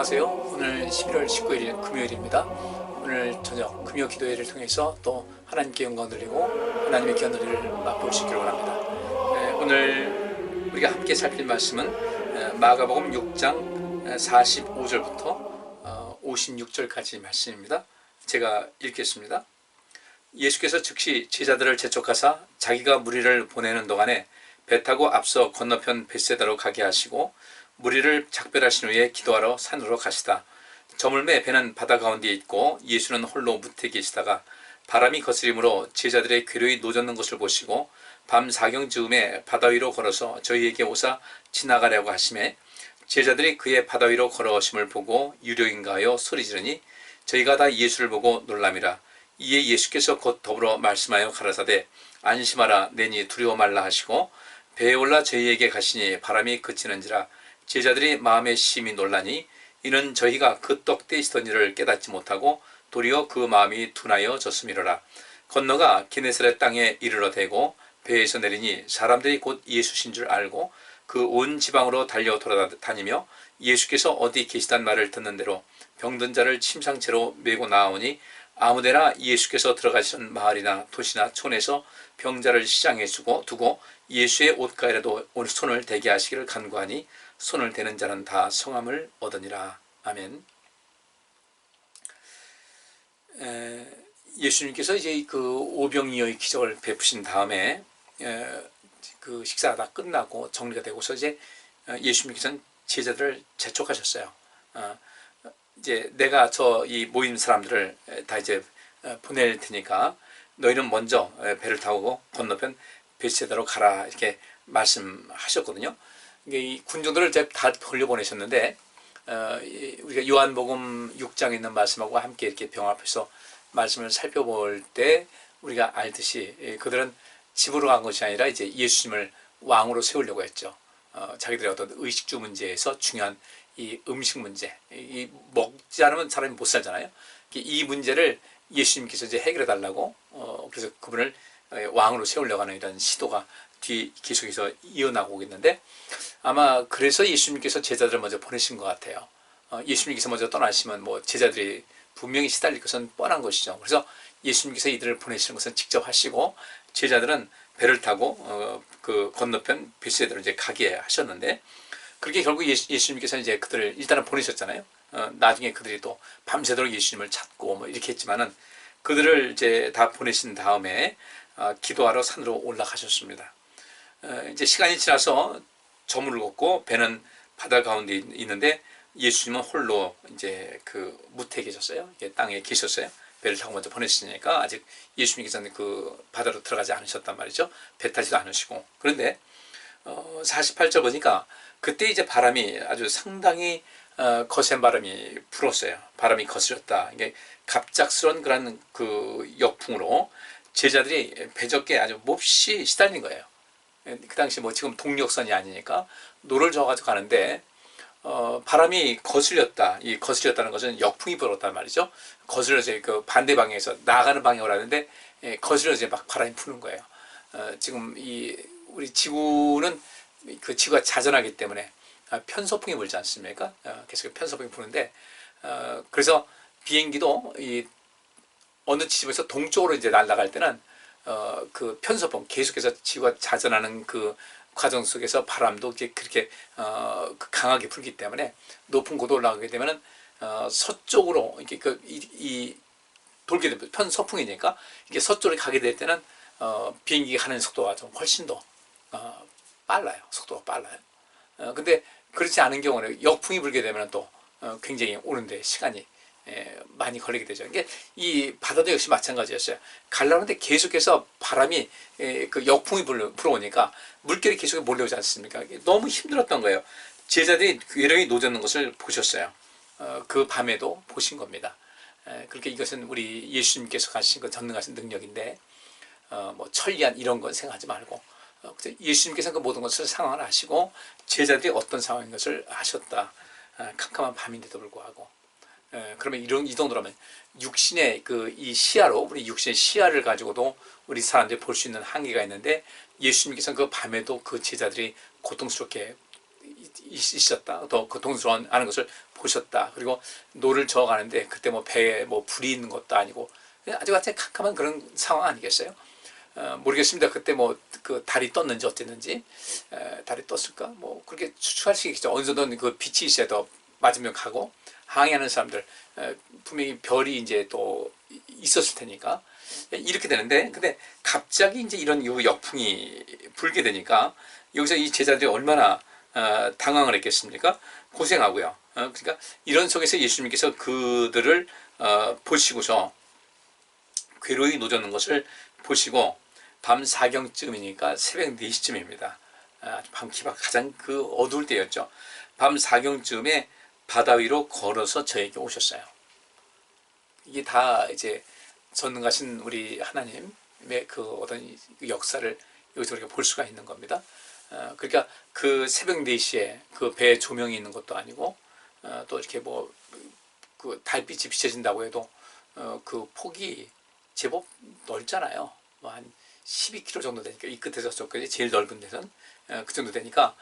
안녕하세요. 오늘 11월 19일 금요일입니다. 오늘 저녁 금요 기도회를 통해서 또 하나님께 영광 돌리고 하나님의 귀한 은혜를 맛볼 수 있기를 원합니다. 오늘 우리가 함께 살필 말씀은 마가복음 6장 45절부터 56절까지 말씀입니다. 제가 읽겠습니다. 예수께서 즉시 제자들을 재촉하사 자기가 무리를 보내는 동안에 배 타고 앞서 건너편 벳세다로 가게 하시고 무리를 작별하신 후에 기도하러 산으로 가시다. 저물매 배는 바다 가운데에 있고 예수는 홀로 무태에 계시다가 바람이 거스림으로 제자들의 괴로이 노젓는 것을 보시고 밤 사경즈음에 바다 위로 걸어서 저희에게 오사 지나가려고 하시매 제자들이 그의 바다 위로 걸어오심을 보고 유료인가 하여 소리지르니 저희가 다 예수를 보고 놀람이라. 이에 예수께서 곧 더불어 말씀하여 가라사대 안심하라 내니 두려워 말라 하시고 배에 올라 저희에게 가시니 바람이 그치는지라. 제자들이 마음에 심히 놀라니 이는 저희가 그 떡 떼시던 일을 깨닫지 못하고 도리어 그 마음이 둔하여 졌음이로라. 건너가 게네사렛 땅에 이르러 대고 배에서 내리니 사람들이 곧 예수신 줄 알고 그 온 지방으로 달려 돌아다니며 예수께서 어디 계시단 말을 듣는 대로 병든 자를 침상채로 메고 나오니 아무데나 예수께서 들어가신 마을이나 도시나 촌에서 병자를 시장에 두고 예수의 옷가에라도 손을 대게 하시기를 간구하니 손을 대는 자는 다 성함을 얻으니라. 아멘. 예수님께서 이제 그 오병이어의 기적을 베푸신 다음에 그 식사가 다 끝나고 정리가 되고서 이제 예수님께서는 제자들을 재촉하셨어요. 이제 내가 이 모인 사람들을 다 이제 보낼 테니까 너희는 먼저 배를 타고 건너편 벳세다로 가라 이렇게 말씀하셨거든요. 이 군중들을 다 돌려보내셨는데 우리가 요한복음 6장에 있는 말씀하고 함께 이렇게 병합해서 말씀을 살펴볼 때 우리가 알듯이 그들은 집으로 간 것이 아니라 이제 예수님을 왕으로 세우려고 했죠. 자기들의 어떤 의식주 문제에서 중요한 이 음식 문제, 이 먹지 않으면 사람이 못 살잖아요. 이 문제를 예수님께서 이제 해결해 달라고 그래서 그분을 왕으로 세우려고 하는 이런 시도가 계속해서 이어나고 있는데 아마 그래서 예수님께서 제자들을 먼저 보내신 것 같아요. 예수님께서 먼저 떠나시면 뭐 제자들이 분명히 시달릴 것은 뻔한 것이죠. 그래서 예수님께서 이들을 보내시는 것은 직접 하시고 제자들은 배를 타고 그 건너편 벳세다로 이제 가게 하셨는데 그렇게 결국 예수님께서 이제 그들을 일단은 보내셨잖아요. 나중에 그들이 또 밤새도록 예수님을 찾고 뭐 이렇게 했지만은 그들을 이제 다 보내신 다음에 기도하러 산으로 올라가셨습니다. 이제 시간이 지나서 저물을 걷고 배는 바다 가운데 있는데 예수님은 홀로 이제 그 무태에 계셨어요. 땅에 계셨어요. 배를 타고 먼저 보냈으니까 아직 예수님께서는 그 바다로 들어가지 않으셨단 말이죠. 배 타지도 않으시고. 그런데 48절 보니까 그때 이제 바람이 아주 상당히 거센 바람이 불었어요. 바람이 거스렸다. 이게 갑작스런 그런 그 역풍으로 제자들이 배적게 아주 몹시 시달린 거예요. 그 당시 뭐 지금 동력선이 아니니까 노를 저어가지고 가는데 바람이 거슬렸다. 이 거슬렸다는 것은 역풍이 불었단 말이죠. 거슬려서 그 반대 방향에서 나가는 방향으로 하는데 거슬려서 막 바람이 부는 거예요. 지금 우리 지구는 그 지구가 자전하기 때문에 편서풍이 불지 않습니까? 계속 편서풍이 부는데 그래서 비행기도 어느 지점에서 동쪽으로 이제 날아갈 때는 그 편서풍 계속해서 지구가 자전하는 그 과정 속에서 바람도 이제 그렇게 강하게 불기 때문에 높은 고도 올라가게 되면은 서쪽으로 이렇게 이 돌게 되면 편서풍이니까 이게 서쪽으로 가게 될 때는 비행기가 가는 속도가 좀 훨씬 더 빨라요. 속도가 빨라요. 근데 그렇지 않은 경우는 역풍이 불게 되면 또 굉장히 오는데 시간이 많이 걸리게 되죠. 이게 이 바다도 역시 마찬가지였어요. 가려는데 계속해서 바람이 그 역풍이 불어오니까 물결이 계속 몰려오지 않습니까? 너무 힘들었던 거예요. 제자들이 외로이 노젓는 것을 보셨어요. 그 밤에도 보신 겁니다. 그렇게 이것은 우리 예수님께서 가신 그 전능하신 능력인데 뭐 천리안 이런 건 생각하지 말고 예수님께서는 그 모든 것을 상황을 아시고 제자들이 어떤 상황인 것을 아셨다. 캄캄한 밤인데도 불구하고 그러면 이 정도라면 육신의 이 시야로 우리 육신의 시야를 가지고도 우리 사람들이 볼 수 있는 한계가 있는데 예수님께서는 그 밤에도 그 제자들이 고통스럽게 있었다. 또 고통스러워하는 것을 보셨다. 그리고 노를 저어가는데 그때 뭐 배에 뭐 불이 있는 것도 아니고 아주 캄캄한 그런 상황 아니겠어요? 모르겠습니다. 그때 뭐 그 달이 떴는지 어쨌는지 달이 떴을까? 뭐 그렇게 추측할 수 있겠죠. 어느 정도는 그 빛이 있어야 더 맞으면 가고 항해하는 사람들 분명히 별이 이제 또 있었을 테니까 이렇게 되는데 근데 갑자기 이제 이런 역풍이 불게 되니까 여기서 이 제자들이 얼마나 당황을 했겠습니까? 고생하고요. 그러니까 이런 속에서 예수님께서 그들을 보시고서 괴로이 노젓는 것을 보시고 밤 4경쯤이니까 새벽 4시쯤입니다. 밤기가 가장 그 어두울 때였죠. 밤 4경쯤에 바다 위로 걸어서 저에게 오셨어요. 이게 다 이제 전능하신 우리 하나님의 그 어떤 역사를 여기서 우리가 볼 수가 있는 겁니다. 그러니까 그 새벽 4시에 그 배에 조명이 있는 것도 아니고 또 이렇게 뭐 그 달빛이 비춰진다고 해도 그 폭이 제법 넓잖아요. 뭐 한 12km 정도 되니까 이 끝에서 저까지 제일 넓은 데선 그 정도 되니까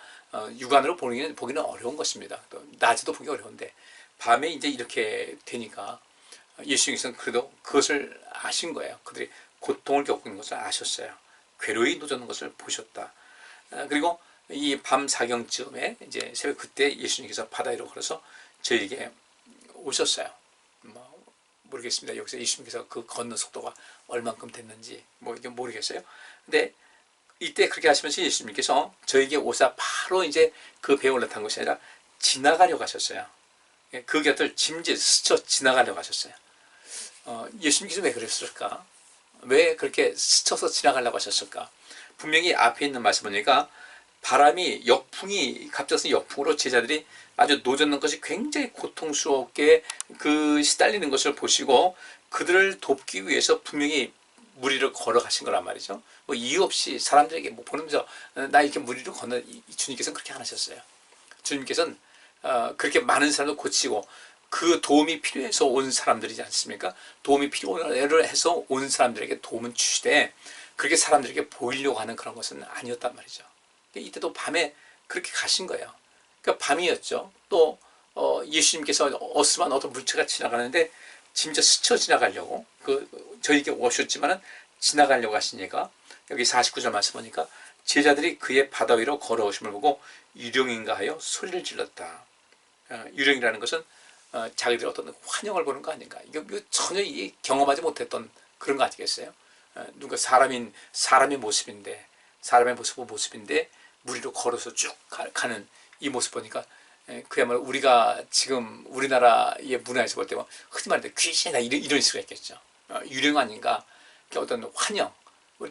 육안으로 보기는 어려운 것입니다. 또 낮에도 보기 어려운데 밤에 이제 이렇게 되니까 예수님께서는 그래도 그것을 아신 거예요. 그들이 고통을 겪고 있는 것을 아셨어요. 괴로이 노젓는 것을 보셨다. 그리고 이 밤 4경쯤에 이제 새벽 그때 예수님께서 바다 위로 걸어서 저에게 오셨어요. 모르겠습니다. 여기서 예수님께서 그 걷는 속도가 얼만큼 됐는지 뭐 이게 모르겠어요. 근데 이때 그렇게 하시면서 예수님께서 저에게 오사 바로 이제 그 배에 올라탄 것이 아니라 지나가려고 하셨어요. 그 곁을 짐짓 스쳐 지나가려고 하셨어요. 예수님께서 왜 그랬을까? 왜 그렇게 스쳐서 지나가려고 하셨을까? 분명히 앞에 있는 말씀 보니까 바람이 역풍이 갑작스런 역풍으로 제자들이 아주 노젓는 것이 굉장히 고통스럽게 그 시달리는 것을 보시고 그들을 돕기 위해서 분명히 물 위를 걸어가신 거란 말이죠. 뭐 이유 없이 사람들에게 뭐 보면서 나 이렇게 물 위를 건너 주님께서는 그렇게 안 하셨어요. 주님께서는 그렇게 많은 사람을 고치고 그 도움이 필요해서 온 사람들이지 않습니까? 도움이 필요해서 온 사람들에게 도움을 주시되 그렇게 사람들에게 보이려고 하는 그런 것은 아니었단 말이죠. 이때도 밤에 그렇게 가신 거예요. 그러니까 밤이었죠. 또 예수님께서 어스만 어떤 물체가 지나가는데 진짜 스쳐 지나가려고 저에게 오셨지만은 지나가려고 하시니까 여기 49절 말씀 보니까 제자들이 그의 바다 위로 걸어오심을 보고 유령인가 하여 소리를 질렀다. 유령이라는 것은 자기들의 어떤 환영을 보는 거 아닌가. 이거 전혀 경험하지 못했던 그런 거 아니겠어요? 누가 사람의 모습인데 사람의 모습인데 물 위로 걸어서 쭉 가는 이 모습 보니까 그야말로 우리가 지금 우리나라의 문화에서 볼 때 흔히 말하는 귀신이다 이런 수가 있겠죠. 유령 아닌가 어떤 환영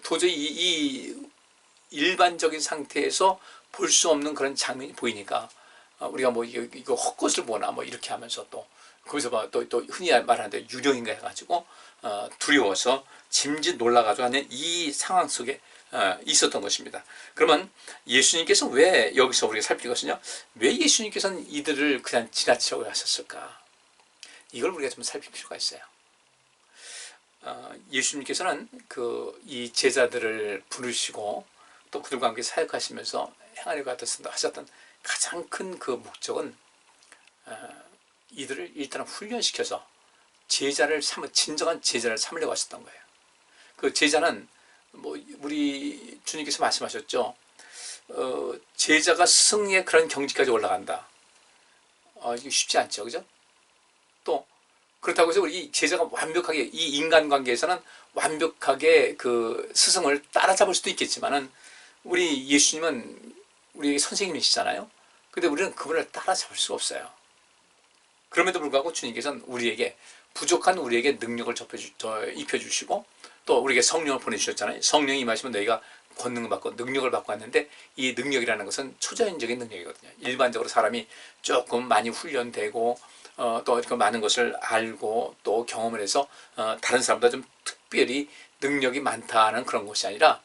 도저히 이 일반적인 상태에서 볼 수 없는 그런 장면이 보이니까 우리가 뭐 이거 헛것을 보나 뭐 이렇게 하면서 또 거기서 또 흔히 말하는데 유령인가 해가지고 두려워서 짐짓 놀라가지고 하는 이 상황 속에 있었던 것입니다. 그러면 예수님께서 왜 여기서 우리가 살필 것이냐? 왜 예수님께서는 이들을 그냥 지나치려고 하셨을까? 이걸 우리가 좀 살필 필요가 있어요. 예수님께서는 이 제자들을 부르시고 또 그들과 함께 사역하시면서 행하려고 하셨던 가장 큰 그 목적은 이들을 일단 훈련시켜서 진정한 제자를 삼으려고 하셨던 거예요. 그 제자는 뭐 우리 주님께서 말씀하셨죠. 제자가 스승의 그런 경지까지 올라간다. 이게 쉽지 않죠, 그죠? 또 그렇다고 해서 우리 제자가 완벽하게 이 인간관계에서는 완벽하게 그 스승을 따라잡을 수도 있겠지만은 우리 예수님은 우리 선생님이시잖아요. 근데 우리는 그분을 따라잡을 수가 없어요. 그럼에도 불구하고 주님께서는 부족한 우리에게 능력을 입혀주시고 또 우리에게 성령을 보내주셨잖아요. 성령이 임하시면 너희가 권능을 받고 능력을 받고 왔는데 이 능력이라는 것은 초자연적인 능력이거든요. 일반적으로 사람이 조금 많이 훈련되고 또 이렇게 많은 것을 알고 또 경험을 해서 다른 사람보다 좀 특별히 능력이 많다는 그런 것이 아니라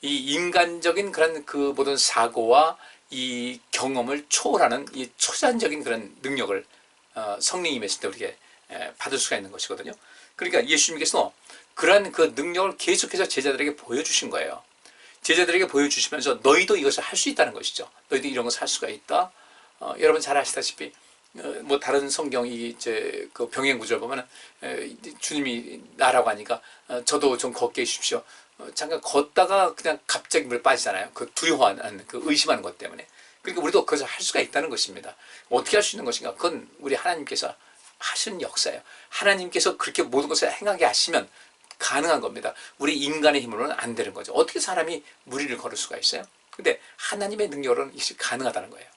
이 인간적인 그런 그 모든 사고와 이 경험을 초월하는 이 초자연적인 그런 능력을 성령이 임했을 때 우리에게 받을 수가 있는 것이거든요. 그러니까 예수님께서 그러한 그 능력을 계속해서 제자들에게 보여주신 거예요. 제자들에게 보여주시면서 너희도 이것을 할 수 있다는 것이죠. 너희도 이런 것을 할 수가 있다. 여러분 잘 아시다시피 뭐 다른 성경이 이제 그 병행 구절 보면은 주님이 나라고 하니까 저도 좀 걷게 해주십시오. 잠깐 걷다가 그냥 갑자기 물에 빠지잖아요. 그 두려워하는 그 의심하는 것 때문에. 그러니까 우리도 그것을 할 수가 있다는 것입니다. 어떻게 할 수 있는 것인가? 그건 우리 하나님께서 하시는 역사예요. 하나님께서 그렇게 모든 것을 행하게 하시면 가능한 겁니다. 우리 인간의 힘으로는 안 되는 거죠. 어떻게 사람이 무리를 걸을 수가 있어요? 근데 하나님의 능력으로는 이것이 가능하다는 거예요.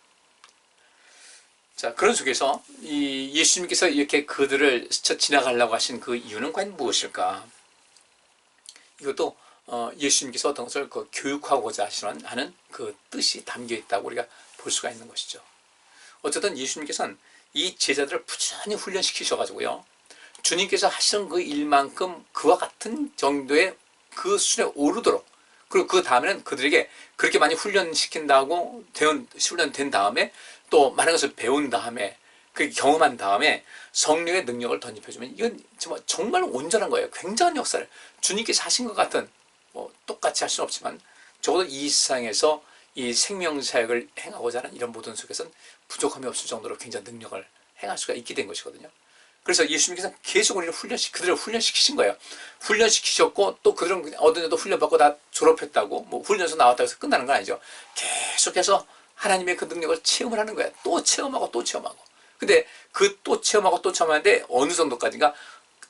자, 그런 속에서 이 예수님께서 이렇게 그들을 스쳐 지나가려고 하신 그 이유는 과연 무엇일까? 이것도 예수님께서 어떤 것을 그 교육하고자 하는 그 뜻이 담겨 있다고 우리가 볼 수가 있는 것이죠. 어쨌든 예수님께서는 이 제자들을 부지런히 훈련시키셔가지고요, 주님께서 하시는 그 일만큼 그와 같은 정도의 그 수준에 오르도록, 그리고 그 다음에는 그들에게 그렇게 많이 훈련시킨다고 훈련된 다음에 또 많은 것을 배운 다음에 그 경험한 다음에 성령의 능력을 덧입혀주면 이건 정말 온전한 거예요. 굉장한 역사를 주님께서 하신 것 같은, 뭐 똑같이 할 수는 없지만 적어도 이 세상에서 이 생명사역을 행하고자 하는 이런 모든 속에서는 부족함이 없을 정도로 굉장한 능력을 행할 수가 있게 된 것이거든요. 그래서 예수님께서 계속 우리를 그들을 훈련시키신 거예요. 훈련시키셨고 또 그들은 어느 정도 훈련받고 다 졸업했다고 뭐 훈련소 나왔다고 해서 끝나는 건 아니죠. 계속해서 하나님의 그 능력을 체험을 하는 거예요. 또 체험하고 또 체험하고. 근데 그 또 체험하고 또 체험하는데 어느 정도까지인가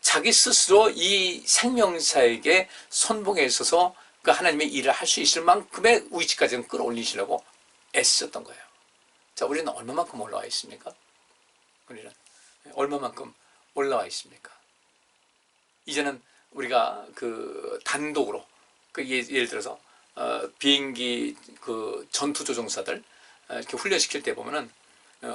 자기 스스로 이 생명사에게 선봉에 있어서 그 하나님의 일을 할 수 있을 만큼의 위치까지는 끌어올리시려고 애쓰셨던 거예요. 자, 우리는 얼마만큼 올라와 있습니까? 우리는 얼마만큼 올라와 있습니까? 이제는 우리가 그 단독으로 그 예를 들어서 비행기 그 전투 조종사들 이렇게 훈련시킬 때 보면은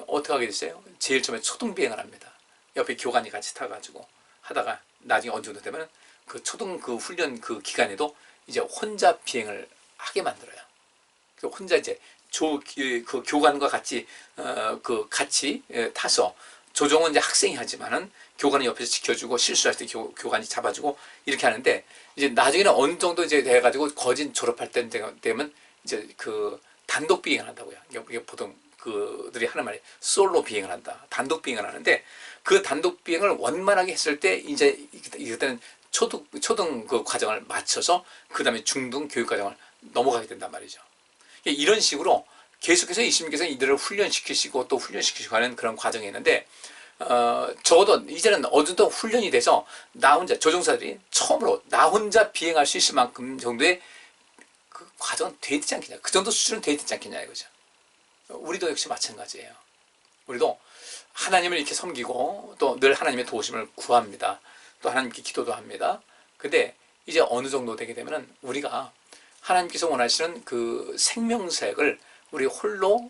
어떻게 하게 됐어요? 제일 처음에 초등 비행을 합니다. 옆에 교관이 같이 타가지고 하다가 나중에 어느 정도 되면 그 초등 그 훈련 그 기간에도 이제 혼자 비행을 하게 만들어요. 혼자 이제 그 교관과 같이 같이 타서 조종은 이제 학생이 하지만은 교관은 옆에서 지켜주고 실수할 때 교관이 잡아주고 이렇게 하는데 이제 나중에는 어느 정도 이제 돼가지고 거진 졸업할 때 되면 이제 그 단독 비행을 한다고요. 이게 보통 그들이 하는 말이 솔로 비행을 한다. 단독 비행을 하는데 그 단독 비행을 원만하게 했을 때 이제 이때는 초등 그 과정을 마쳐서 그 다음에 중등 교육 과정을 넘어가게 된단 말이죠. 이런 식으로 계속해서 예수님께서 이들을 훈련시키시고 또 훈련시키시고 하는 그런 과정이 있는데 적어도 이제는 어느 정도 훈련이 돼서 나 혼자 조종사들이 처음으로 나 혼자 비행할 수 있을 만큼 정도의 그 과정은 돼야 되지 않겠냐, 그 정도 수준은 돼야 되지 않겠냐 이거죠. 우리도 역시 마찬가지예요. 우리도 하나님을 이렇게 섬기고 또 늘 하나님의 도우심을 구합니다. 또 하나님께 기도도 합니다. 근데 이제 어느 정도 되게 되면은 우리가 하나님께서 원하시는 그 생명사역을 우리 홀로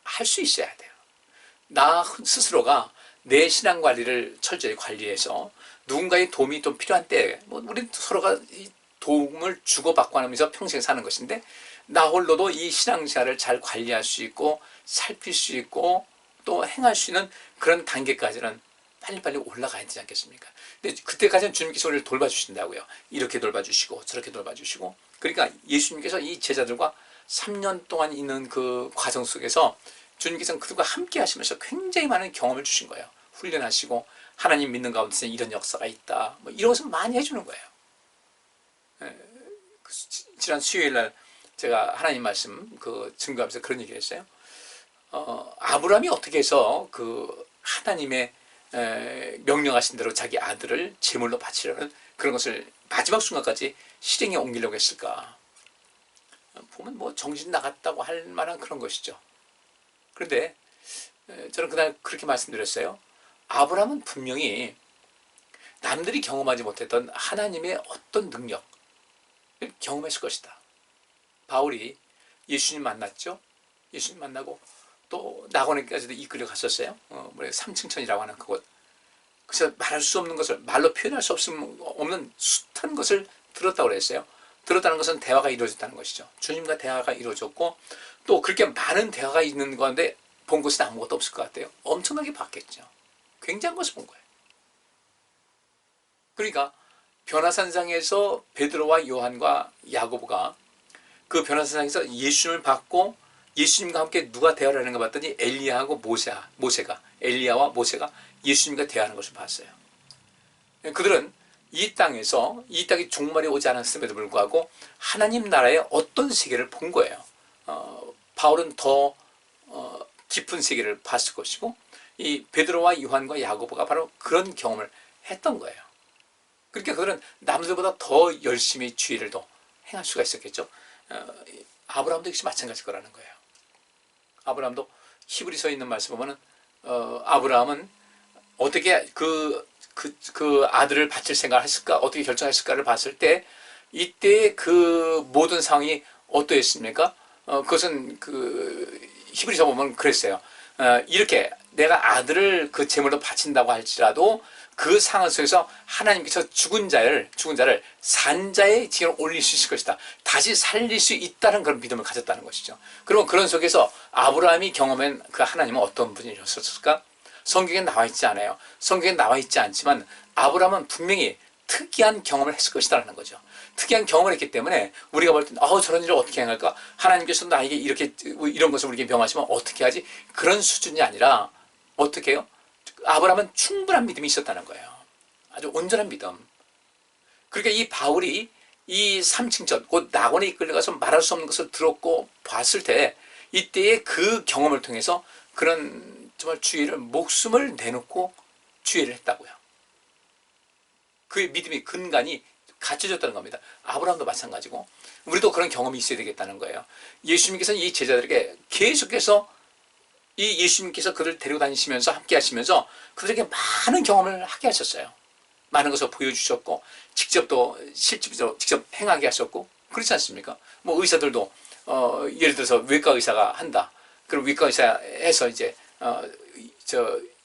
할 수 있어야 돼요. 나 스스로가 내 신앙 관리를 철저히 관리해서 누군가의 도움이 좀 필요한 때, 뭐 우리 서로가 도움을 주고받고 하면서 평생 사는 것인데 나 홀로도 이 신앙생활을 잘 관리할 수 있고 살필 수 있고 또 행할 수 있는 그런 단계까지는 빨리빨리 올라가야 되지 않겠습니까? 근데 그때까지는 주님께서 우리를 돌봐주신다고요. 이렇게 돌봐주시고 저렇게 돌봐주시고. 그러니까 예수님께서 이 제자들과 3년 동안 있는 그 과정 속에서 주님께서는 그들과 함께 하시면서 굉장히 많은 경험을 주신 거예요. 훈련하시고 하나님 믿는 가운데서 이런 역사가 있다, 뭐 이런 것을 많이 해주는 거예요. 지난 수요일날 제가 하나님 말씀 그 증거하면서 그런 얘기를 했어요. 아브라함이 어떻게 해서 그 하나님의 명령하신 대로 자기 아들을 제물로 바치려는 그런 것을 마지막 순간까지 실행에 옮기려고 했을까? 보면 뭐 정신 나갔다고 할 만한 그런 것이죠. 그런데 저는 그날 그렇게 말씀드렸어요. 아브라함은 분명히 남들이 경험하지 못했던 하나님의 어떤 능력을 경험했을 것이다. 바울이 예수님 만났죠. 예수님 만나고 또 낙원에까지도 이끌려 갔었어요. 삼층천이라고 하는 그곳. 그래서 말할 수 없는 것을, 말로 표현할 수 없는 숱한 것을 들었다고 그랬어요. 들었다는 것은 대화가 이루어졌다는 것이죠. 주님과 대화가 이루어졌고 또 그렇게 많은 대화가 있는 건데 본 것은 아무것도 없을 것 같아요. 엄청나게 봤겠죠. 굉장한 것을 본 거예요. 그러니까 변화산상에서 베드로와 요한과 야고보가 그 변화산상에서 예수님을 받고 예수님과 함께 누가 대화를 하는 가 봤더니 엘리야하고 엘리야와 모세가 예수님과 대화하는 것을 봤어요. 그들은 이 땅에서 이 땅이 종말이 오지 않았음에도 불구하고 하나님 나라의 어떤 세계를 본 거예요. 바울은 더 깊은 세계를 봤을 것이고 이 베드로와 요한과 야고보가 바로 그런 경험을 했던 거예요. 그러니까 그들은 남들보다 더 열심히 주의를 더 행할 수가 있었겠죠. 아브라함도 역시 마찬가지일 거라는 거예요. 아브라함도 히브리서에 있는 말씀 보면은 아브라함은 어떻게 그 아들을 바칠 생각을 했을까, 어떻게 결정했을까를 봤을 때 이때 그 모든 상황이 어떠했습니까? 그것은 히브리서 보면 그랬어요. 이렇게 내가 아들을 그 제물로 바친다고 할지라도 그 상황 속에서 하나님께서 죽은 자를 산자의 지경을 올릴 수 있을 것이다. 다시 살릴 수 있다는 그런 믿음을 가졌다는 것이죠. 그러면 그런 속에서 아브라함이 경험한 그 하나님은 어떤 분이었을까? 성경에 나와 있지 않아요. 성경에 나와 있지 않지만 아브라함은 분명히 특이한 경험을 했을 것이라는 거죠. 특이한 경험을 했기 때문에 우리가 볼 때는 저런 일을 어떻게 행할까? 하나님께서 나에게 이렇게 이런 것을 우리에게 명하시면 어떻게 하지? 그런 수준이 아니라 어떻게 해요? 아브라함은 충분한 믿음이 있었다는 거예요. 아주 온전한 믿음. 그러니까 이 바울이 이 삼층전 곧 낙원에 이끌려가서 말할 수 없는 것을 들었고 봤을 때 이때의 그 경험을 통해서 그런 정말 주의를 목숨을 내놓고 주의를 했다고요. 그의 믿음의 근간이 갖춰졌다는 겁니다. 아브라함도 마찬가지고 우리도 그런 경험이 있어야 되겠다는 거예요. 예수님께서는 이 제자들에게 계속해서 이 예수님께서 그들을 데리고 다니시면서 함께 하시면서 그들에게 많은 경험을 하게 하셨어요. 많은 것을 보여주셨고 실제로 직접 행하게 하셨고 그렇지 않습니까? 뭐 의사들도 예를 들어서 외과 의사가 한다. 그럼 외과 의사에서 이제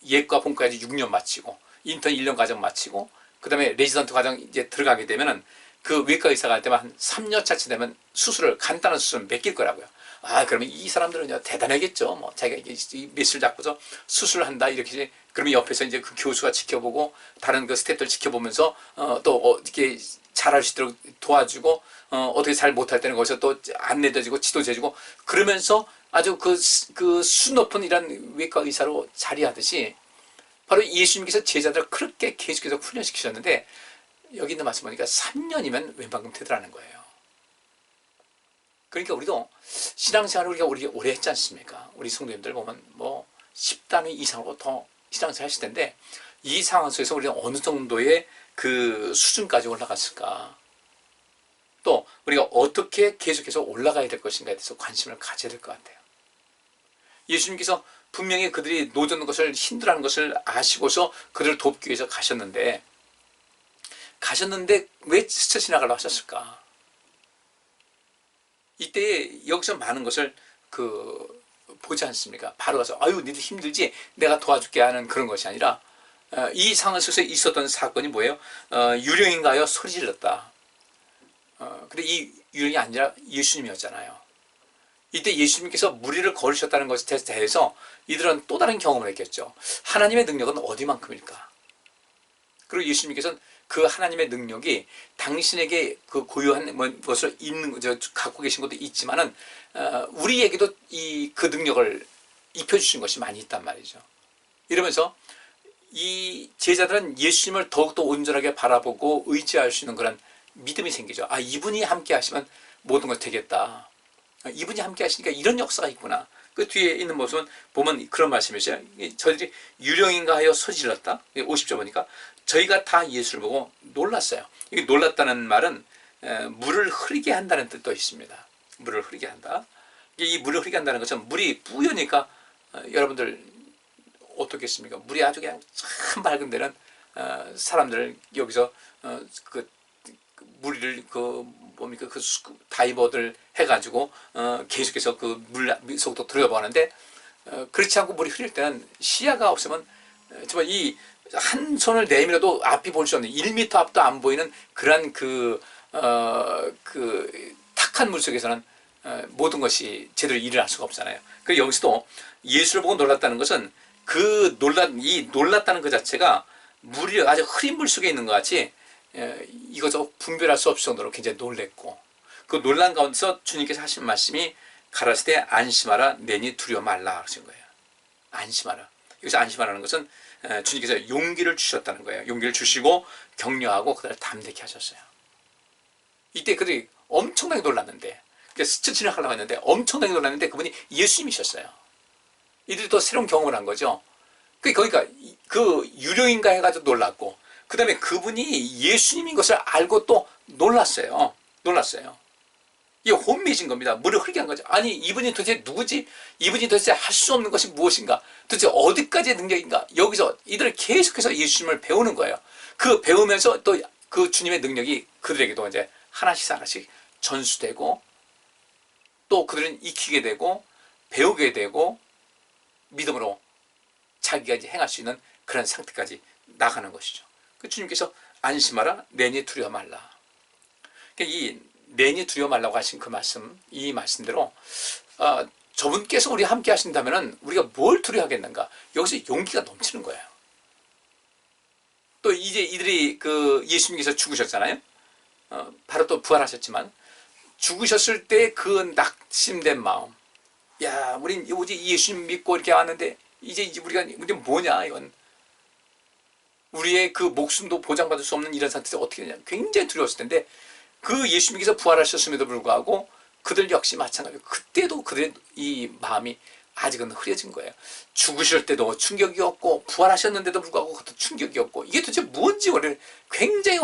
예과 본과까지 6년 마치고 인턴 1년 과정 마치고 그 다음에 레지던트 과정 이제 들어가게 되면은 그 외과 의사가 할 때만 한 3년 차쯤 되면 간단한 수술을 맡길 거라고요. 그러면 이 사람들은 대단하겠죠. 뭐, 자기가 이게 메스를 잡고서 수술을 한다, 이렇게. 그러면 옆에서 이제 그 교수가 지켜보고, 다른 그 스태프들 지켜보면서, 또, 어떻게 잘할 수 있도록 도와주고, 어떻게 잘 못할 때는 거기서 또 안내해주고, 지도해주고, 그러면서 아주 그 수 높은 이런 외과 의사로 자리하듯이, 바로 예수님께서 제자들을 그렇게 계속해서 훈련시키셨는데, 여기 있는 말씀 보니까 3년이면 웬만큼 되더라는 거예요. 그러니까 우리도 신앙생활을 우리가 오래 했지 않습니까? 우리 성도님들 보면 뭐 10단위 이상으로 더 신앙생활 하실 텐데 이 상황 속에서 우리가 어느 정도의 그 수준까지 올라갔을까? 또 우리가 어떻게 계속해서 올라가야 될 것인가에 대해서 관심을 가져야 될 것 같아요. 예수님께서 분명히 그들이 노젓는 것을 힘들어하는 것을 아시고서 그들을 돕기 위해서 가셨는데 왜 스쳐 지나가려고 하셨을까? 이때 여기서 많은 것을 보지 않습니까? 바로 가서 니들 힘들지? 내가 도와줄게 하는 그런 것이 아니라 이 상황 속에서 있었던 사건이 뭐예요? 유령인가요? 소리 질렀다. 근데 이 유령이 아니라 예수님이었잖아요. 이때 예수님께서 무리를 걸으셨다는 것에 대해서 이들은 또 다른 경험을 했겠죠. 하나님의 능력은 어디만큼일까? 그리고 예수님께서는 그 하나님의 능력이 당신에게 그 고유한 것을 갖고 계신 것도 있지만은 우리에게도 그 능력을 입혀주신 것이 많이 있단 말이죠. 이러면서 이 제자들은 예수님을 더욱더 온전하게 바라보고 의지할 수 있는 그런 믿음이 생기죠. 이분이 함께 하시면 모든 것 되겠다. 이분이 함께 하시니까 이런 역사가 있구나. 그 뒤에 있는 모습은 보면 그런 말씀이죠. 저희들이 유령인가 하여 소리질렀다. 50절 보니까 저희가 다 예수를 보고 놀랐어요. 이 놀랐다는 말은 물을 흐르게 한다는 뜻도 있습니다. 물을 흐르게 한다. 이 물을 흐르게 한다는 것은 물이 뿌여니까 여러분들 어떻겠습니까? 물이 아주 그냥 참 맑은 데는 사람들 여기서 물을 다이버들 해가지고 계속해서 그 물 속으로 들어가보는데 그렇지 않고 물이 흐릴 때는 시야가 없으면 정말 이 한 손을 내밀어도 앞이 볼 수 없는 1m 앞도 안 보이는 그런 탁한 물 속에서는 모든 것이 제대로 일을 할 수가 없잖아요. 그리고 여기서도 예수를 보고 놀랐다는 것은 놀랐다는 그 자체가 물이 아주 흐린 물 속에 있는 것 같이 이것저것 분별할 수 없을 정도로 굉장히 놀랬고 그 놀란 가운데서 주님께서 하신 말씀이 가라사대 안심하라 내니 두려워 말라 하신 거예요. 안심하라. 여기서 안심하라는 것은 주님께서 용기를 주셨다는 거예요. 용기를 주시고 격려하고 그들을 담대케 하셨어요. 이때 그들이 엄청나게 놀랐는데, 스쳐 지나가려고 했는데 엄청나게 놀랐는데 그분이 예수님이셨어요. 이들이 또 새로운 경험을 한 거죠. 거기가 그 유료인가 해가지고 놀랐고, 그 다음에 그분이 예수님인 것을 알고 또 놀랐어요. 이게 혼미해진 겁니다. 물을 흐르게 한 거죠. 아니, 이분이 도대체 누구지? 이분이 도대체 할 수 없는 것이 무엇인가? 도대체 어디까지의 능력인가? 여기서 이들을 계속해서 예수님을 배우는 거예요. 그 배우면서 또 그 주님의 능력이 그들에게도 이제 하나씩 전수되고, 또 그들은 익히게 되고 배우게 되고 믿음으로 자기가 이제 행할 수 있는 그런 상태까지 나가는 것이죠. 그 주님께서 안심하라 내니 두려워 말라. 이 내니 두려워 말라고 하신 그 말씀, 이 말씀대로 저분께서 우리 함께 하신다면 우리가 뭘 두려워하겠는가? 여기서 용기가 넘치는 거예요. 또 이제 이들이 그 예수님께서 죽으셨잖아요. 바로 또 부활하셨지만 죽으셨을 때 그 낙심된 마음, 야, 우린 오직 예수님 믿고 이렇게 왔는데 이제 우리 뭐냐, 이건 우리의 그 목숨도 보장받을 수 없는 이런 상태에서 어떻게 되냐, 굉장히 두려웠을 텐데, 그 예수님께서 부활하셨음에도 불구하고 그들 역시 마찬가지로 그때도 그들의 이 마음이 아직은 흐려진 거예요. 죽으실 때도 충격이었고 부활하셨는데도 불구하고 그것도 충격이었고, 이게 도대체 뭔지 우리는 굉장히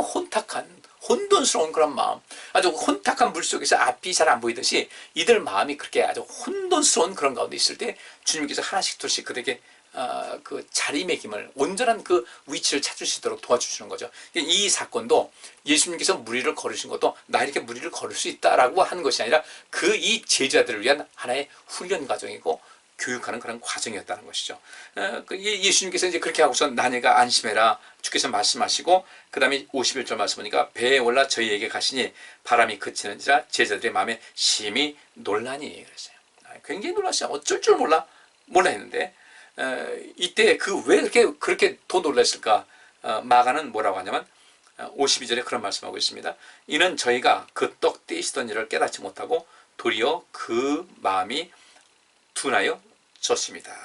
혼돈스러운 그런 마음, 아주 혼탁한 물속에서 앞이 잘 안 보이듯이 이들 마음이 그렇게 아주 혼돈스러운 그런 가운데 있을 때 주님께서 하나씩 둘씩 그들에게 그 자리매김을, 온전한 그 위치를 찾을 수 있도록 도와주시는 거죠. 이 사건도 예수님께서 무리를 걸으신 것도 나 이렇게 무리를 걸을 수 있다라고 하는 것이 아니라 그 이 제자들을 위한 하나의 훈련 과정이고 교육하는 그런 과정이었다는 것이죠. 예수님께서 이제 그렇게 하고서 나니가 안심해라 주께서 말씀하시고, 그 다음에 51절 말씀 보니까 배에 올라 저희에게 가시니 바람이 그치는지라 제자들의 마음에 심히 놀라니 그랬어요. 굉장히 놀랐어요. 어쩔 줄 몰라 했는데, 이때 왜 그렇게 더 놀랐을까? 마가는 뭐라고 하냐면 52절에 그런 말씀하고 있습니다. 이는 저희가 그 떡 떼시던 일을 깨닫지 못하고 도리어 그 마음이 둔하여 졌습니다.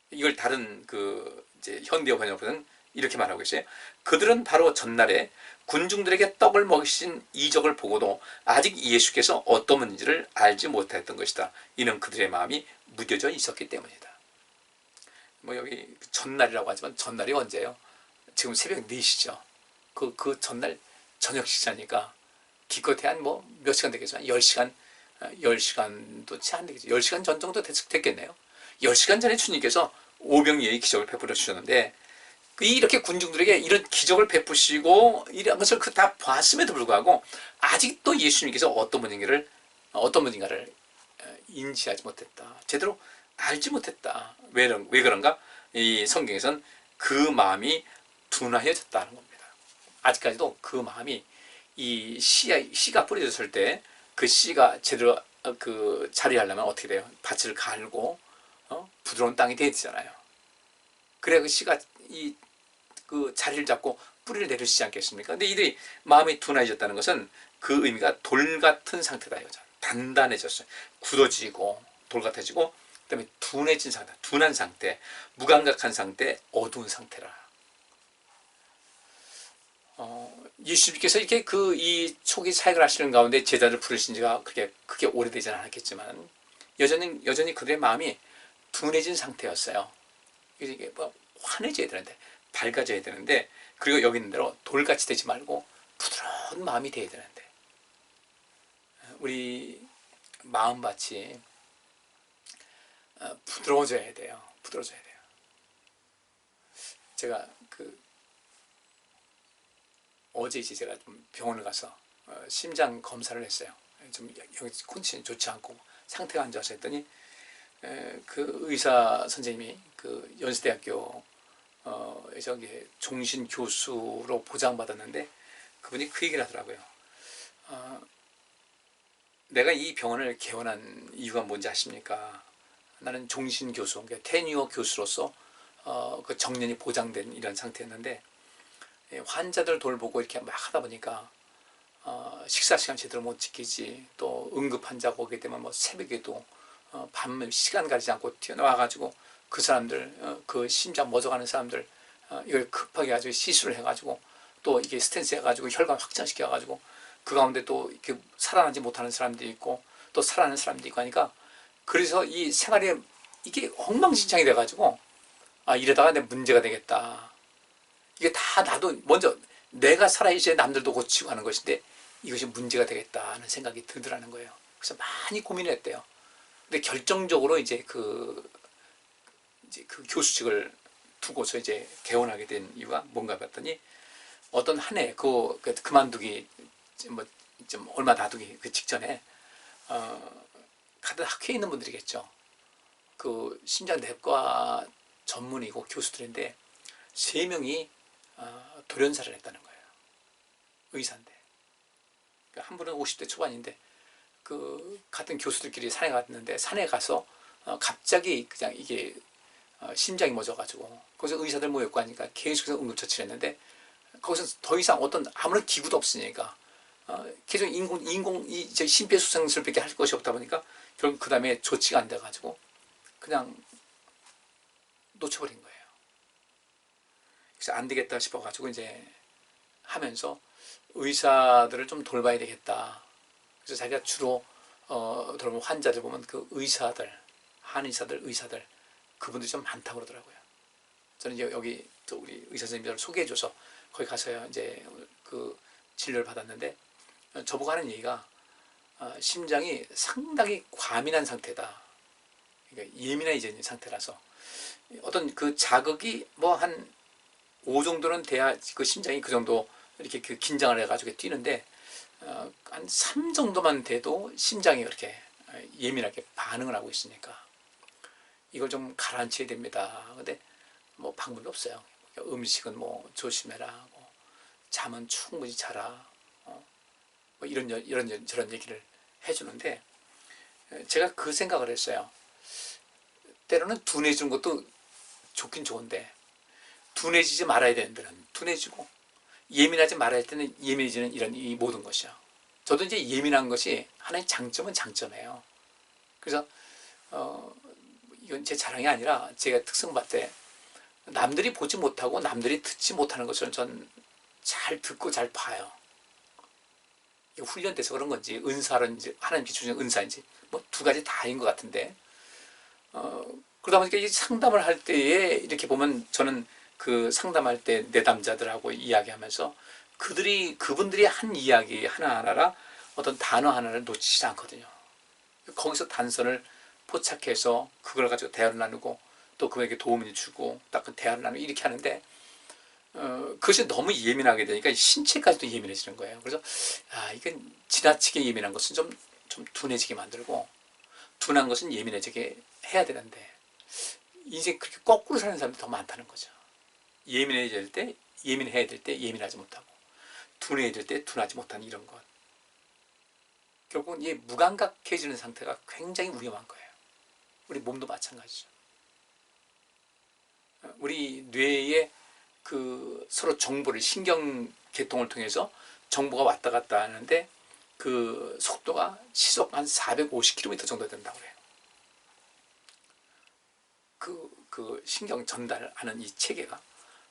이걸 다른 이제 현대어 번역은 이렇게 말하고 있어요. 그들은 바로 전날에 군중들에게 떡을 먹이신 이적을 보고도 아직 예수께서 어떤 분인지를 알지 못했던 것이다. 이는 그들의 마음이 무뎌져 있었기 때문이다. 여기 전날이라고 하지만 전날이 언제예요? 지금 새벽 4시죠. 그 전날 저녁 식사니까 기껏해야 몇 시간 되겠지만 10시간도 채 안 되겠죠. 10시간 전 정도 됐겠네요. 10시간 전에 주님께서 오병이어의 기적을 베풀어 주셨는데, 이렇게 군중들에게 이런 기적을 베푸시고 이런 것을 다 봤음에도 불구하고 아직도 예수님께서 어떤 분인가를 인지하지 못했다. 제대로 알지 못했다. 왜 그런가? 이 성경에서는 그 마음이 둔하여졌다는 겁니다. 아직까지도 그 마음이, 이 씨가 뿌려졌을 때 그 씨가 제대로 그 자리하려면 어떻게 돼요? 밭을 갈고 부드러운 땅이 돼야 되잖아요. 그래야 그 씨가 그 자리를 잡고 뿌리를 내리시지 않겠습니까? 근데 이들이 마음이 둔해졌다는 것은 그 의미가 돌 같은 상태다 이거죠. 단단해졌어요. 굳어지고 돌 같아지고, 그다음에 둔해진 상태, 둔한 상태, 무감각한 상태, 어두운 상태라. 예수님께서 이렇게 이 초기 사역을 하시는 가운데 제자를 부르신 지가 그렇게 오래되지는 않았겠지만 여전히 그들의 마음이 둔해진 상태였어요. 이게 환해져야 되는데, 밝아져야 되는데, 그리고 여기 있는 대로 돌같이 되지 말고 부드러운 마음이 돼야 되는데, 우리 마음밭이 부드러워져야 돼요. 제가 어제 제가 좀 병원을 가서 심장 검사를 했어요. 좀 컨디션이 좋지 않고 상태가 안 좋아서 했더니 그 의사 선생님이 그 연세대학교 종신 교수로 보장받았는데, 그분이 그 얘기를 하더라고요. 내가 이 병원을 개원한 이유가 뭔지 아십니까? 나는 종신 교수, 그러니까 테뉴어 교수로서 그 정년이 보장된 이런 상태였는데, 환자들 돌보고 이렇게 막 하다 보니까 식사 시간 제대로 못 지키지, 또 응급 환자가 오게 되면 뭐 새벽에도 밤 시간 가리지 않고 튀어나와가지고 그 사람들, 그 심장 멎어가는 사람들, 이걸 급하게 아주 시술을 해가지고 또 이게 스텐스 해가지고 혈관 확장시켜가지고 그 가운데 또 이렇게 살아나지 못하는 사람들이 있고 또 살아나는 사람들이 있고 하니까, 그래서 이 생활이 이게 엉망진창이 돼가지고 이러다가 내 문제가 되겠다. 이게 다 나도 먼저 내가 살아야지 남들도 고치고 하는 것인데 이것이 문제가 되겠다는 생각이 들더라는 거예요. 그래서 많이 고민을 했대요. 근데 결정적으로 이제 그 교수직을 두고서 이제 개원하게 된 이유가 뭔가 봤더니, 어떤 한 해 그만두기 좀 얼마 놔두기 그 직전에 같은 학회에 있는 분들이겠죠. 그 심장내과 전문이고 교수들인데 3명이 돌연사를 했다는 거예요. 의사인데. 한 분은 50대 초반인데 그 같은 교수들끼리 산에 갔는데 산에 가서 갑자기 그냥 이게 심장이 멈춰가지고 거기서 의사들 모였고 하니까 계속해서 응급처치를 했는데, 거기서 더 이상 어떤 아무런 기구도 없으니까 계속 심폐소생술밖에 할 것이 없다 보니까 결국 그 다음에 조치가 안 돼가지고 그냥 놓쳐버린 거예요. 그래서 안 되겠다 싶어가지고 이제 하면서 의사들을 좀 돌봐야 되겠다. 그래서 자기가 주로 돌보는 환자들 보면 그 의사들, 한의사들, 의사들, 그분들이 좀 많다고 그러더라고요. 저는 이제 여기 또 우리 의사 선생님들을 소개해줘서 거기 가서요 이제 그 진료를 받았는데, 저보고 하는 얘기가 심장이 상당히 과민한 상태다. 그러니까 예민해져 있는 상태라서 어떤 그 자극이 뭐 한 5 정도는 돼야 그 심장이 그 정도 이렇게 그 긴장을 해가지고 뛰는데, 한 3 정도만 돼도 심장이 그렇게 예민하게 반응을 하고 있으니까 이걸 좀 가라앉혀야 됩니다. 근데 뭐 방법이 없어요. 음식은 뭐 조심해라, 뭐 잠은 충분히 자라, 뭐 이런 저런 얘기를 해주는데, 제가 그 생각을 했어요. 때로는 둔해지는 것도 좋긴 좋은데 둔해지지 말아야 되는 데는 둔해지고 예민하지 말아야 할 때는 예민해지는 이런 이 모든 것이요. 저도 이제 예민한 것이 하나의 장점은 장점이에요. 그래서 이건 제 자랑이 아니라 제가 특성받을 때 남들이 보지 못하고 남들이 듣지 못하는 것을 전 잘 듣고 잘 봐요. 이게 훈련돼서 그런 건지 은사인지 하나님께 주신 은사인지 뭐 2가지 다인 것 같은데, 그러다 보니까 이 상담을 할 때에 이렇게 보면 저는 그 상담할 때 내담자들하고 이야기하면서 그분들이 한 이야기 하나하나라 어떤 단어 하나를 놓치지 않거든요. 거기서 단서를 포착해서 그걸 가지고 대화를 나누고 또 그에게 도움을 주고 딱 그 대화를 나누고 이렇게 하는데, 그것이 너무 예민하게 되니까 신체까지도 예민해지는 거예요. 그래서 이건 지나치게 예민한 것은 좀 둔해지게 만들고 둔한 것은 예민해지게 해야 되는데, 인생 그렇게 거꾸로 사는 사람들이 더 많다는 거죠. 예민해질 때 예민해야 될 때 예민하지 못하고 둔해야 될 때 둔하지 못하는 이런 것. 결국은 이 무감각해지는 상태가 굉장히 위험한 거예요. 우리 몸도 마찬가지죠. 우리 뇌에 그 서로 정보를 신경계통을 통해서 정보가 왔다 갔다 하는데 그 속도가 시속 한 450km 정도 된다고 해요. 그 신경 전달하는 이 체계가.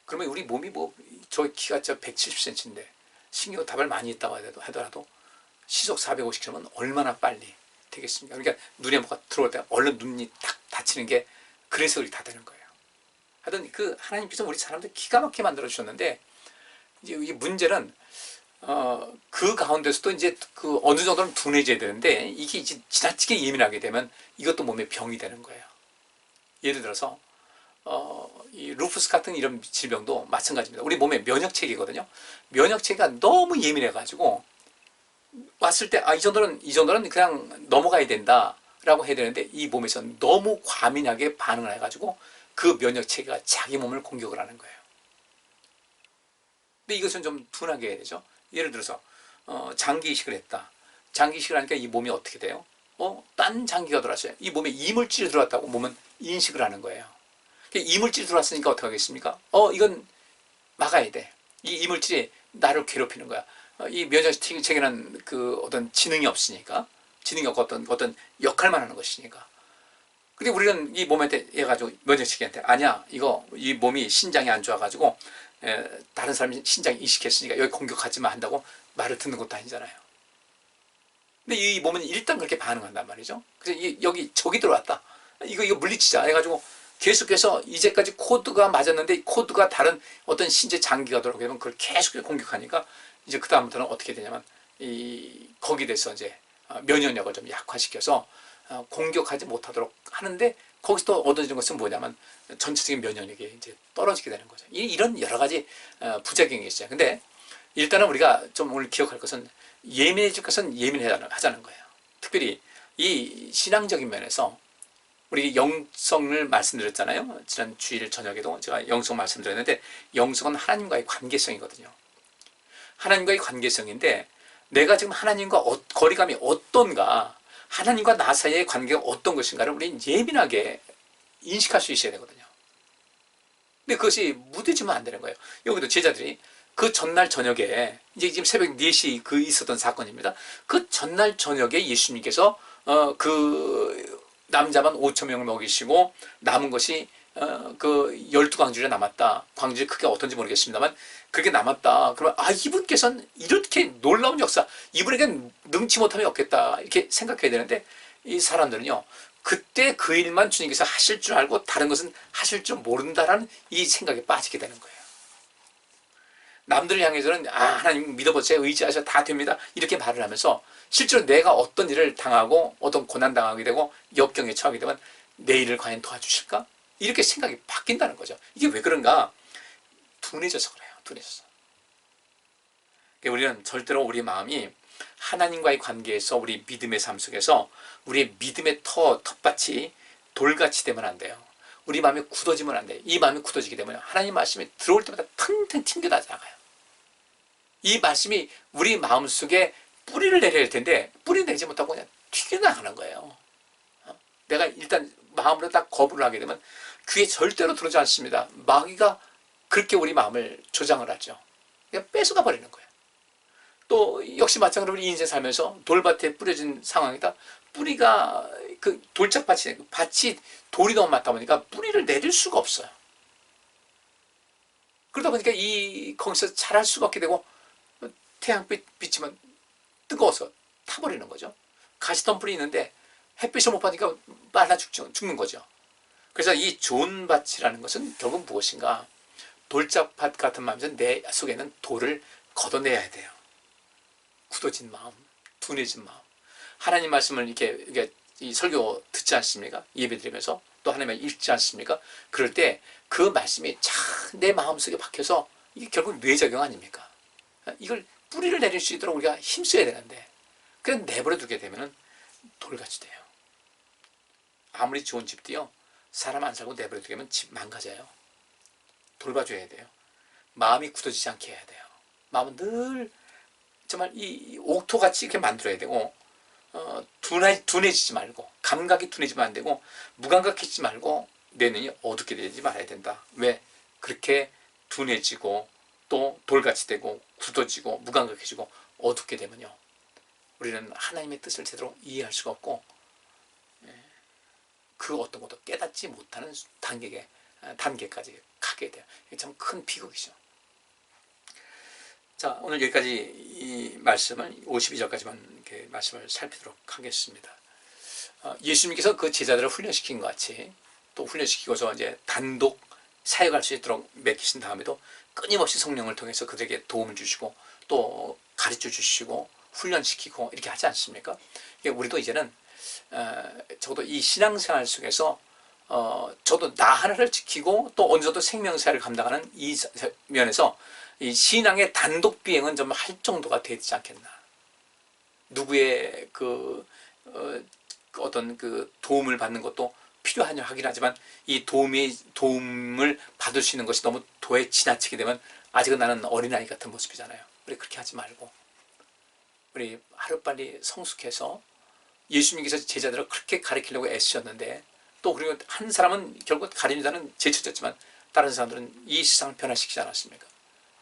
그러면 우리 몸이 저 키가 170cm인데 신경 답을 많이 있다고 하더라도 시속 450km면 얼마나 빨리 되겠습니까? 그러니까 눈에 뭐가 들어올 때 얼른 눈이 탁 닫히는 게 그래서 이렇게 다 되는 거예요. 하여튼 그 하나님께서 우리 사람들 기가 막히게 만들어 주셨는데, 이제 이 문제는 그 가운데서도 이제 그 어느 정도는 둔해져야 되는데 이게 이제 지나치게 예민하게 되면 이것도 몸에 병이 되는 거예요. 예를 들어서 이 루푸스 같은 이런 질병도 마찬가지입니다. 우리 몸의 면역체계거든요. 면역체계가 너무 예민해가지고 왔을 때 이 정도는 그냥 넘어가야 된다라고 해야 되는데 이 몸에서 너무 과민하게 반응을 해가지고 그 면역체계가 자기 몸을 공격을 하는 거예요. 근데 이것은 좀 둔하게 해야 되죠. 예를 들어서 장기 이식을 했다. 장기 이식을 하니까 이 몸이 어떻게 돼요? 딴 장기가 들어왔어요. 이 몸에 이물질이 들어왔다고 몸은 인식을 하는 거예요. 이물질이 들어왔으니까 어떻게 하겠습니까? 이건 막아야 돼. 이 이물질이 나를 괴롭히는 거야. 이 면역체계는 그 어떤 지능이 없으니까, 지능이 없고 어떤 역할만 하는 것이니까. 근데 우리는 이 몸한테 해가지고 면역체계한테 아니야, 이거 이 몸이 신장이 안 좋아가지고 다른 사람이 신장이 이식했으니까 여기 공격하지 마 한다고 말을 듣는 것도 아니잖아요. 근데 이 몸은 일단 그렇게 반응한단 말이죠. 그래서 여기 적이 들어왔다, 이거 물리치자 해가지고 계속해서 이제까지 코드가 맞았는데 이 코드가 다른 어떤 신체 장기가 들어오게 되면 그걸 계속 공격하니까 이제 그 다음부터는 어떻게 되냐면 거기에 대해서 이제 면역력을 좀 약화시켜서 공격하지 못하도록 하는데, 거기서 또 얻어지는 것은 뭐냐면 전체적인 면역력이 이제 떨어지게 되는 거죠. 이런 여러 가지 부작용이 있어요. 근데 일단은 우리가 좀 오늘 기억할 것은 예민해질 것은 예민하자는 거예요. 특별히 이 신앙적인 면에서 우리 영성을 말씀드렸잖아요. 지난 주일 저녁에도 제가 영성 말씀드렸는데, 영성은 하나님과의 관계성이거든요. 하나님과의 관계성인데, 내가 지금 하나님과 거리감이 어떤가, 하나님과 나 사이의 관계가 어떤 것인가를 우리는 예민하게 인식할 수 있어야 되거든요. 근데 그것이 무뎌지면 안 되는 거예요. 여기도 제자들이 그 전날 저녁에, 이제 지금 새벽 4시 있었던 사건입니다. 그 전날 저녁에 예수님께서 그 남자만 5,000명을 먹이시고 남은 것이 그 12광주리가 남았다. 광주리 크게 어떤지 모르겠습니다만 그렇게 남았다. 그러면 이분께서는 이렇게 놀라운 역사, 이분에겐 능치 못함이 없겠다, 이렇게 생각해야 되는데, 이 사람들은요, 그때 그 일만 주님께서 하실 줄 알고 다른 것은 하실 줄 모른다라는 이 생각에 빠지게 되는 거예요. 남들을 향해서는 하나님 믿어보세요, 의지하셔, 다 됩니다, 이렇게 말을 하면서 실제로 내가 어떤 일을 당하고 어떤 고난 당하게 되고 역경에 처하게 되면 내 일을 과연 도와주실까? 이렇게 생각이 바뀐다는 거죠. 이게 왜 그런가? 둔해져서 그래요. 둔해져서. 우리는 절대로 우리 마음이 하나님과의 관계에서, 우리 믿음의 삶 속에서 우리의 믿음의 텃밭이 돌같이 되면 안 돼요. 우리 마음이 굳어지면 안 돼요. 이 마음이 굳어지게 되면 하나님 말씀이 들어올 때마다 腾腾 튕겨나가요. 이 말씀이 우리 마음속에 뿌리를 내려야 할 텐데 뿌리 내지 못하고 그냥 튀겨나가는 거예요. 내가 일단 마음으로 딱 거부를 하게 되면 귀에 절대로 들어오지 않습니다. 마귀가 그렇게 우리 마음을 조장을 하죠. 그냥 뺏어가 버리는 거예요. 또 역시 마찬가지로 우리 인생 살면서 돌밭에 뿌려진 상황이다. 뿌리가 그 밭이 돌이 너무 많다 보니까 뿌리를 내릴 수가 없어요. 그러다 보니까 거기서 자랄 수가 없게 되고 태양빛 비치면 뜨거워서 타버리는 거죠. 가시덤 뿌리 있는데 햇빛을 못 받으니까 말라 죽는 거죠. 그래서 이 좋은 밭이라는 것은 결국 무엇인가? 돌짝밭 같은 마음에서 내 속에는 돌을 걷어내야 돼요. 굳어진 마음, 둔해진 마음. 하나님 말씀을 이렇게 이 설교 듣지 않습니까? 예배 드리면서 또 하나님을 읽지 않습니까? 그럴 때 그 말씀이 내 마음속에 박혀서 이게 결국 뇌작용 아닙니까? 이걸 뿌리를 내릴 수 있도록 우리가 힘써야 되는데 그냥 내버려 두게 되면 돌같이 돼요. 아무리 좋은 집도요, 사람 안 살고 내버려 두게 되면 집 망가져요. 돌봐줘야 돼요. 마음이 굳어지지 않게 해야 돼요. 마음은 늘 정말 이 옥토같이 이렇게 만들어야 되고, 둔해지지 말고, 감각이 둔해지면 안 되고, 무감각해지지 말고, 내 눈이 어둡게 되지 말아야 된다. 왜? 그렇게 둔해지고, 또 돌같이 되고, 굳어지고, 무감각해지고, 어둡게 되면요, 우리는 하나님의 뜻을 제대로 이해할 수가 없고, 그 어떤 것도 깨닫지 못하는 단계까지 가게 돼요. 이게 참 큰 비극이죠. 자, 오늘 여기까지 이 말씀을 52절까지만 이렇게 말씀을 살피도록 하겠습니다. 예수님께서 그 제자들을 훈련시킨 것 같이 또 훈련시키고서 이제 단독 사역할 수 있도록 맡기신 다음에도 끊임없이 성령을 통해서 그들에게 도움을 주시고 또 가르쳐 주시고 훈련시키고 이렇게 하지 않습니까? 우리도 이제는 적어도 이 신앙생활 속에서 저도 나 하나를 지키고 또 어느 정도 생명사를 감당하는 이 면에서 이 신앙의 단독 비행은 좀 할 정도가 되지 않겠나. 누구의 어떤 도움을 받는 것도 필요하냐 하긴 하지만 이 도움을 받을 수 있는 것이 너무 도에 지나치게 되면 아직은 나는 어린아이 같은 모습이잖아요. 우리 그렇게 하지 말고 우리 하루빨리 성숙해서 예수님께서 제자들을 그렇게 가르치려고 애쓰셨는데 또 그리고 한 사람은 결국 가르치자는 제쳐졌지만 다른 사람들은 이 세상을 변화시키지 않았습니까?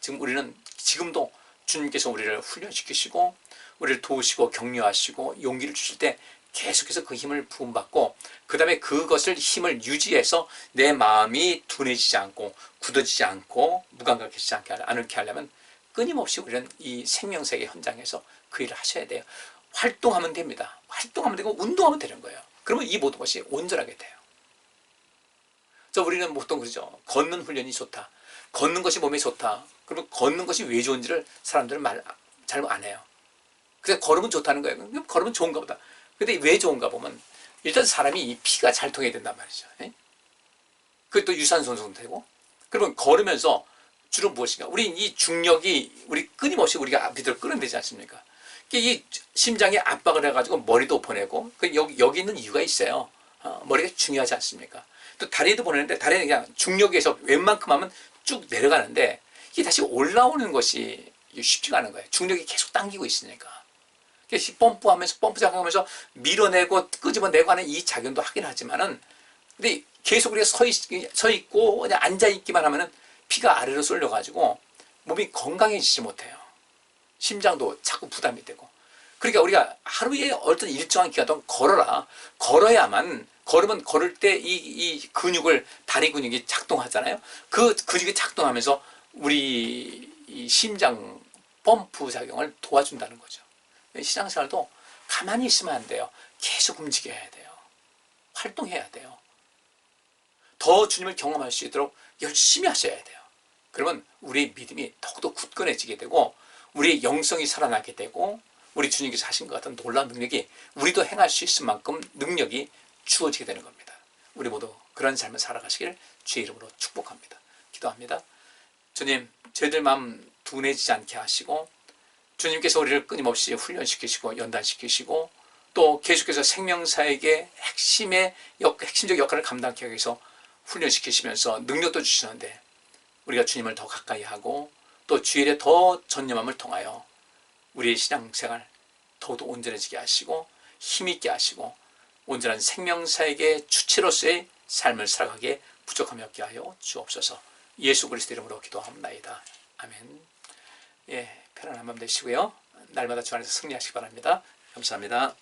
지금 우리는 지금도 주님께서 우리를 훈련시키시고 우리를 도우시고 격려하시고 용기를 주실 때 계속해서 그 힘을 부음받고 그 다음에 그것을 힘을 유지해서 내 마음이 둔해지지 않고 굳어지지 않고 무감각해지지 않게 하려면 끊임없이 우리는 이 생명세계 현장에서 그 일을 하셔야 돼요. 활동하면 됩니다. 활동하면 되고 운동하면 되는 거예요. 그러면 이 모든 것이 온전하게 돼요. 그래서 우리는 보통 그러죠. 걷는 훈련이 좋다. 걷는 것이 몸에 좋다. 그러면 걷는 것이 왜 좋은지를 사람들은 잘 안 해요. 그래서 걸으면 좋다는 거예요. 걸으면 좋은가 보다. 근데 왜 좋은가 보면 일단 사람이 이 피가 잘 통해야 된단 말이죠. 그게 또 유산소도 되고. 그러면 걸으면서 주로 무엇인가? 우리 이 중력이 우리 끊임없이 우리가 밑으로 끌어내지 않습니까? 이 심장에 압박을 해가지고 머리도 보내고 여기 있는 이유가 있어요. 머리가 중요하지 않습니까? 또 다리도 보내는데 다리는 그냥 중력에서 웬만큼 하면 쭉 내려가는데 이게 다시 올라오는 것이 쉽지가 않은 거예요. 중력이 계속 당기고 있으니까. 펌프하면서 펌프 작용하면서 밀어내고 끄집어내고 하는 이 작용도 하긴 하지만은 근데 계속 우리가 서 있고 그냥 앉아 있기만 하면은 피가 아래로 쏠려가지고 몸이 건강해지지 못해요. 심장도 자꾸 부담이 되고. 그러니까 우리가 하루에 어떤 일정한 기간 동안 걸어야만 걸으면 걸을 때 이 근육을 다리 근육이 작동하잖아요. 그 근육이 작동하면서 우리 이 심장 펌프 작용을 도와준다는 거죠. 신앙생활도 가만히 있으면 안 돼요. 계속 움직여야 돼요. 활동해야 돼요. 더 주님을 경험할 수 있도록 열심히 하셔야 돼요. 그러면 우리의 믿음이 더욱더 굳건해지게 되고 우리의 영성이 살아나게 되고 우리 주님께서 하신 것 같은 놀라운 능력이 우리도 행할 수 있을 만큼 능력이 주어지게 되는 겁니다. 우리 모두 그런 삶을 살아가시길 주의 이름으로 축복합니다. 기도합니다. 주님, 저희들 마음 둔해지지 않게 하시고 주님께서 우리를 끊임없이 훈련시키시고 연단시키시고 또 계속해서 생명사에게 핵심적 역할을 감당하기 위해서 훈련시키시면서 능력도 주시는데 우리가 주님을 더 가까이 하고 또 주일에 더 전념함을 통하여 우리의 신앙생활 더욱더 온전해지게 하시고 힘있게 하시고 온전한 생명사에게 주체로서의 삶을 살아가기에 부족함이 없게 하여 주옵소서. 예수 그리스도 이름으로 기도합니다. 아멘. 편안한 밤 되시고요. 날마다 주 안에서 승리하시기 바랍니다. 감사합니다.